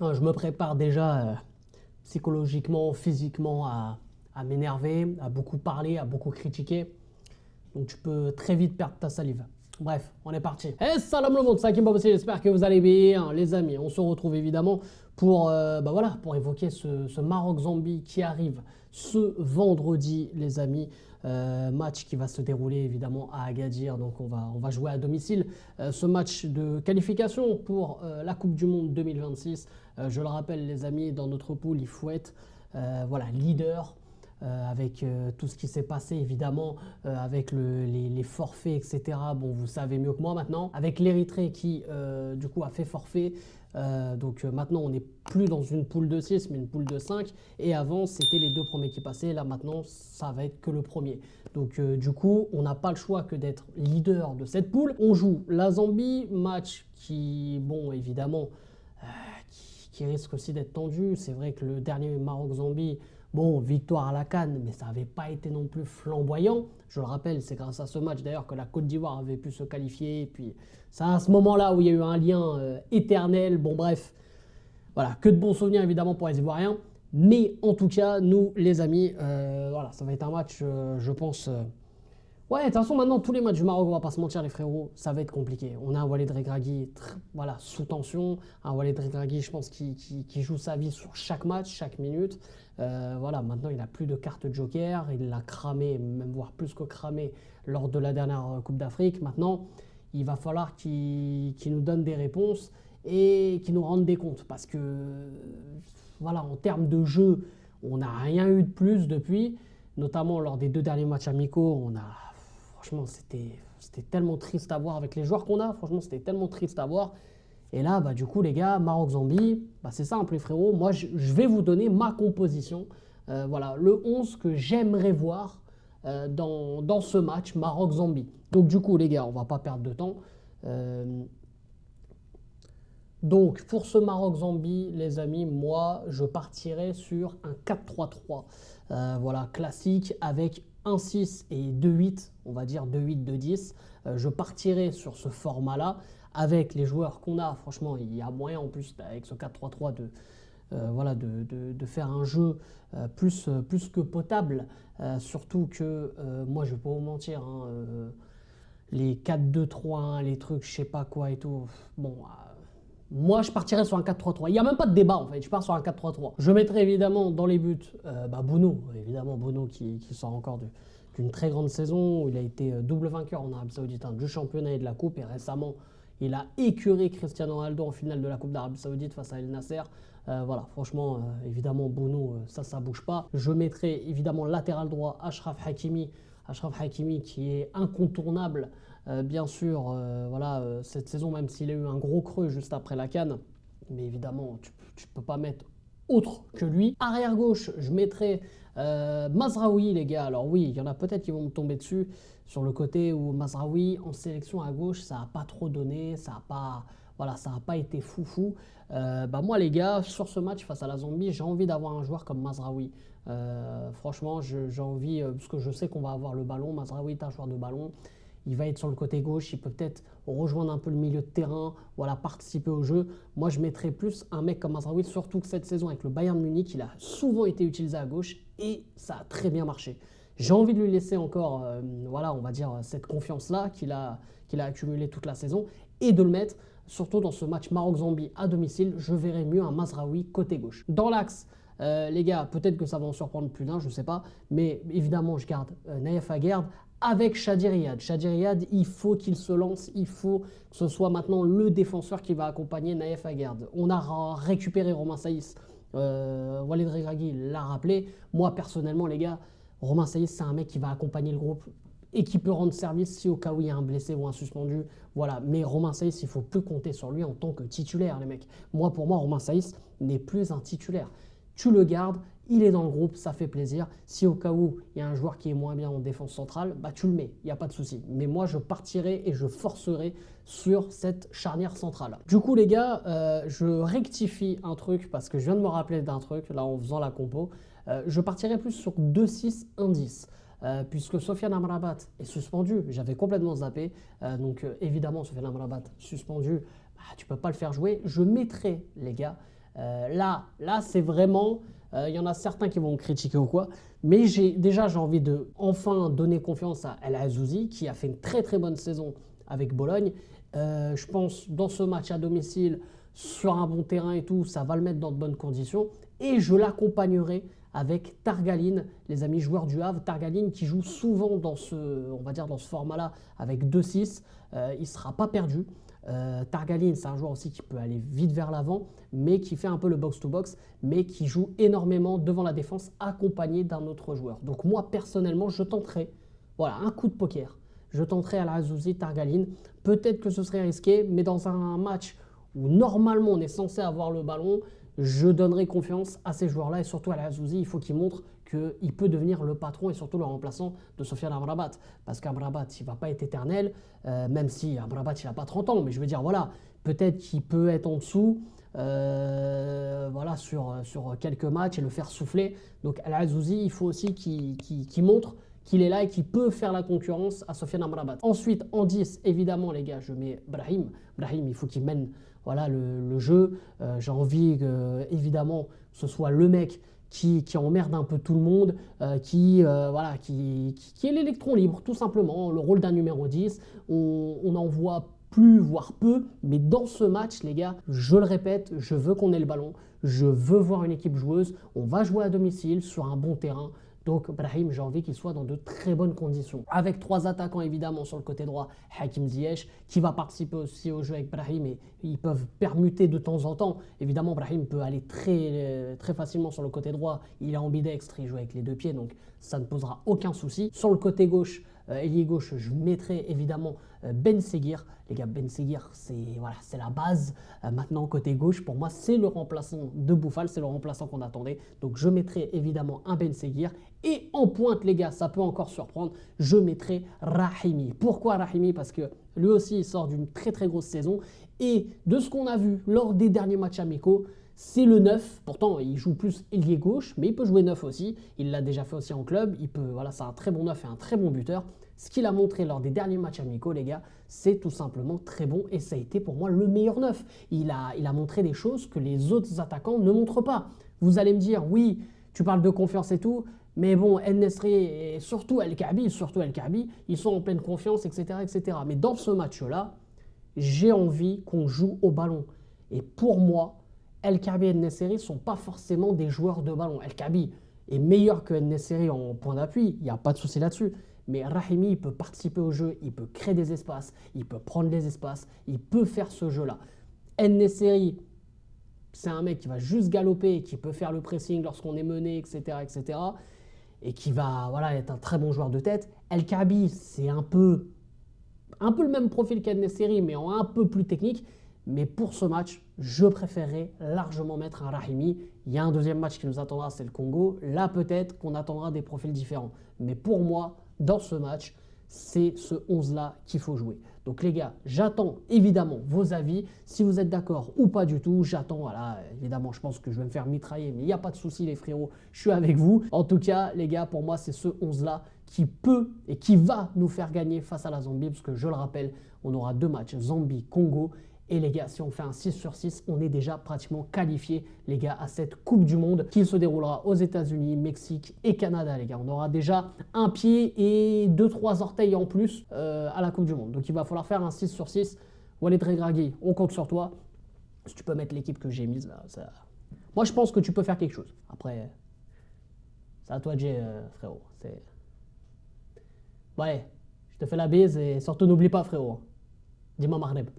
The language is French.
Je me prépare déjà psychologiquement, physiquement à m'énerver, à beaucoup parler, à beaucoup critiquer. Donc tu peux très vite perdre ta salive. Bref, on est parti. Hey, salam le monde, c'est Hakim Babossi, j'espère que vous allez bien, les amis. On se retrouve évidemment pour évoquer ce Maroc-Zambie qui arrive ce vendredi, les amis. Match qui va se dérouler évidemment à Agadir, donc on va jouer à domicile. Ce match de qualification pour la Coupe du Monde 2026. Je le rappelle, les amis, dans notre pool, il faut être leader. Avec tout ce qui s'est passé évidemment, avec les forfaits, etc. Bon, vous savez mieux que moi maintenant. Avec l'Érythrée qui, du coup, a fait forfait. Donc maintenant, on n'est plus dans une poule de 6, mais une poule de 5. Et avant, c'était les deux premiers qui passaient. Là, maintenant, ça va être que le premier. Donc du coup, on n'a pas le choix que d'être leader de cette poule. On joue la Zambie, match qui, bon, évidemment, qui risque aussi d'être tendu. C'est vrai que le dernier Maroc-Zambie, bon, victoire à la CAN, mais ça n'avait pas été non plus flamboyant. Je le rappelle, c'est grâce à ce match d'ailleurs que la Côte d'Ivoire avait pu se qualifier. Et puis, c'est à ce moment-là où il y a eu un lien éternel. Bon, bref, voilà, que de bons souvenirs évidemment pour les Ivoiriens. Mais en tout cas, nous, les amis, voilà, ça va être un match, je pense. Ouais, de toute façon, maintenant, tous les matchs du Maroc, on va pas se mentir, les frérots, ça va être compliqué. On a un Walid Regragui voilà, sous tension. Un Walid Regragui, je pense, qui joue sa vie sur chaque match, chaque minute. Voilà, maintenant, il n'a plus de carte joker. Il l'a cramé, même voire plus que cramé, lors de la dernière Coupe d'Afrique. Maintenant, il va falloir qu'il nous donne des réponses et qu'il nous rende des comptes. Parce que, voilà, en termes de jeu, on n'a rien eu de plus depuis. Notamment lors des 2 derniers matchs amicaux, franchement, c'était tellement triste à voir avec les joueurs qu'on a. Franchement, c'était tellement triste à voir. Et là, du coup, les gars, Maroc-Zambie, c'est simple, les frérots. Moi, je vais vous donner ma composition. Voilà, le 11 que j'aimerais voir dans ce match Maroc-Zambie. Donc, du coup, les gars, on va pas perdre de temps. Donc, pour ce Maroc-Zambie, les amis, moi, je partirais sur un 4-3-3. Voilà, classique avec 1-6 et 2-8, on va dire 2-8, 2-10. Je partirai sur ce format-là avec les joueurs qu'on a. Franchement, il y a moyen en plus avec ce 4-3-3 de faire un jeu plus que potable. Surtout que moi, je ne vais pas vous mentir, hein, les 4-2-3-1, les trucs, je sais pas quoi et tout. Bon, moi, je partirais sur un 4-3-3. Il n'y a même pas de débat, en fait. Je pars sur un 4-3-3. Je mettrai évidemment dans les buts Bounou. Évidemment, Bounou qui sort encore d'une très grande saison. Il a été double vainqueur en Arabie Saoudite du championnat et de la Coupe. Et récemment, il a écuré Cristiano Ronaldo en finale de la Coupe d'Arabie Saoudite face à El Nasser. Voilà, franchement, évidemment, Bounou, ça bouge pas. Je mettrai évidemment latéral droit Achraf Hakimi. Achraf Hakimi qui est incontournable. Bien sûr, cette saison, même s'il a eu un gros creux juste après la CAN, mais évidemment, tu ne peux pas mettre autre que lui. Arrière gauche, je mettrai Mazraoui, les gars. Alors oui, il y en a peut-être qui vont me tomber dessus sur le côté où Mazraoui, en sélection à gauche, ça n'a pas trop donné, ça n'a pas été foufou. Moi, les gars, sur ce match face à la Zambie, j'ai envie d'avoir un joueur comme Mazraoui. Franchement, j'ai envie, parce que je sais qu'on va avoir le ballon. Mazraoui est un joueur de ballon. Il va être sur le côté gauche, il peut peut-être rejoindre un peu le milieu de terrain, voilà, participer au jeu. Moi, je mettrais plus un mec comme Mazraoui, surtout que cette saison avec le Bayern Munich, il a souvent été utilisé à gauche et ça a très bien marché. J'ai envie de lui laisser encore, on va dire, cette confiance-là qu'il a accumulée toute la saison et de le mettre, surtout dans ce match Maroc-Zambie à domicile, je verrais mieux un Mazraoui côté gauche. Dans l'axe, les gars, peut-être que ça va en surprendre plus d'un, je ne sais pas, mais évidemment, je garde Naïef Aguerd avec Chadi Riyad. Chadi Riyad, il faut qu'il se lance, il faut que ce soit maintenant le défenseur qui va accompagner Naïef Aguerd. On a récupéré Romain Saïs, Walid Regragui l'a rappelé. Moi, personnellement, les gars, Romain Saïs, c'est un mec qui va accompagner le groupe et qui peut rendre service si au cas où il y a un blessé ou un suspendu. Voilà, mais Romain Saïs, il ne faut plus compter sur lui en tant que titulaire, les mecs. Pour moi, Romain Saïs n'est plus un titulaire. Tu le gardes, il est dans le groupe, ça fait plaisir. Si au cas où il y a un joueur qui est moins bien en défense centrale, tu le mets, il n'y a pas de souci. Mais moi, je partirai et je forcerai sur cette charnière centrale. Du coup, les gars, je rectifie un truc parce que je viens de me rappeler d'un truc, là, en faisant la compo. Je partirai plus sur 2-6-1-10. Puisque Sofiane Amrabat est suspendu, j'avais complètement zappé. Donc évidemment, Sofiane Amrabat suspendu, tu ne peux pas le faire jouer. Je mettrai, les gars, Là c'est vraiment, il y en a certains qui vont me critiquer ou quoi, mais j'ai envie de enfin donner confiance à El Azzouzi qui a fait une très très bonne saison avec Bologne. Je pense dans ce match à domicile, sur un bon terrain et tout, ça va le mettre dans de bonnes conditions. Et je l'accompagnerai avec Targaline, les amis joueurs du Havre. Targaline qui joue souvent dans on va dire dans ce format-là avec 2-6. Il ne sera pas perdu. Targaline, c'est un joueur aussi qui peut aller vite vers l'avant, mais qui fait un peu le box-to-box, mais qui joue énormément devant la défense, accompagné d'un autre joueur. Donc moi, personnellement, je tenterai voilà, un coup de poker. Je tenterai Al Azzouzi, Targaline. Peut-être que ce serait risqué, mais dans un match où normalement on est censé avoir le ballon, je donnerai confiance à ces joueurs-là et surtout à Al Azzouzi. Il faut qu'il montre qu'il peut devenir le patron et surtout le remplaçant de Sofiane Amrabat. Parce qu'Amrabat, il ne va pas être éternel, même si Amrabat, il n'a pas 30 ans. Mais je veux dire, voilà, peut-être qu'il peut être en dessous voilà, sur quelques matchs et le faire souffler. Donc Al Azzouzi, il faut aussi qu'il montre qu'il est là et qu'il peut faire la concurrence à Sofiane Amrabat. Ensuite, en 10, évidemment, les gars, je mets Brahim. Brahim, il faut qu'il mène voilà, le jeu. J'ai envie que, évidemment, ce soit le mec qui emmerde un peu tout le monde, voilà, qui est l'électron libre, tout simplement. Le rôle d'un numéro 10. On en voit plus, voire peu. Mais dans ce match, les gars, je le répète, je veux qu'on ait le ballon. Je veux voir une équipe joueuse. On va jouer à domicile sur un bon terrain. Donc Brahim, j'ai envie qu'il soit dans de très bonnes conditions. Avec 3 attaquants évidemment sur le côté droit, Hakim Ziyech qui va participer aussi au jeu avec Brahim et ils peuvent permuter de temps en temps. Évidemment Brahim peut aller très facilement sur le côté droit, il est ambidextre, il joue avec les 2 pieds donc ça ne posera aucun souci. Sur le côté gauche, ailier gauche, je mettrai évidemment Ben Seguir. Les gars, Ben Seguir, c'est voilà, la base. Maintenant, côté gauche, pour moi, c'est le remplaçant de Boufal, c'est le remplaçant qu'on attendait. Donc, je mettrai évidemment un Ben Seguir. Et en pointe, les gars, ça peut encore surprendre, je mettrai Rahimi. Pourquoi Rahimi? Parce que lui aussi, il sort d'une très très grosse saison. Et de ce qu'on a vu lors des derniers matchs amicaux, c'est le 9, pourtant il joue plus ailier gauche, mais il peut jouer 9 aussi. Il l'a déjà fait aussi en club. Voilà, c'est un très bon 9 et un très bon buteur. Ce qu'il a montré lors des derniers matchs amicaux, les gars, c'est tout simplement très bon et ça a été pour moi le meilleur 9. Il a montré des choses que les autres attaquants ne montrent pas. Vous allez me dire, oui, tu parles de confiance et tout, mais bon, En-Nesyri et surtout El-Kaabi, ils sont en pleine confiance, etc., etc. Mais dans ce match-là, j'ai envie qu'on joue au ballon. Et pour moi, El-Kaabi et En-Nesyri ne sont pas forcément des joueurs de ballon. El-Kaabi est meilleur que En-Nesyri en point d'appui, il n'y a pas de souci là-dessus. Mais Rahimi, il peut participer au jeu, il peut créer des espaces, il peut prendre des espaces, il peut faire ce jeu-là. En-Nesyri, c'est un mec qui va juste galoper, qui peut faire le pressing lorsqu'on est mené, etc., etc. Et qui va voilà, être un très bon joueur de tête. El-Kaabi, c'est un peu le même profil qu'En-Nesyri, mais un peu plus technique. Mais pour ce match, je préférerais largement mettre un Rahimi. Il y a un deuxième match qui nous attendra, c'est le Congo. Là, peut-être qu'on attendra des profils différents. Mais pour moi, dans ce match, c'est ce 11-là qu'il faut jouer. Donc les gars, j'attends évidemment vos avis. Si vous êtes d'accord ou pas du tout, j'attends. Voilà, évidemment, je pense que je vais me faire mitrailler, mais il n'y a pas de souci les frérots, je suis avec vous. En tout cas, les gars, pour moi, c'est ce 11-là qui peut et qui va nous faire gagner face à la Zambie. Parce que je le rappelle, on aura 2 matchs, Zambie-Congo. Et les gars, si on fait un 6 sur 6, on est déjà pratiquement qualifié, les gars, à cette Coupe du Monde qui se déroulera aux États-Unis, Mexique et Canada, les gars. On aura déjà un pied et 2-3 orteils en plus à la Coupe du Monde. Donc il va falloir faire un 6 sur 6. Walid Regragui, on compte sur toi. Si tu peux mettre l'équipe que j'ai mise là, ça... Moi, je pense que tu peux faire quelque chose. Après, c'est à toi de jouer, frérot. Ouais, je te fais la bise et surtout n'oublie pas, frérot. Dis-moi Maghreb.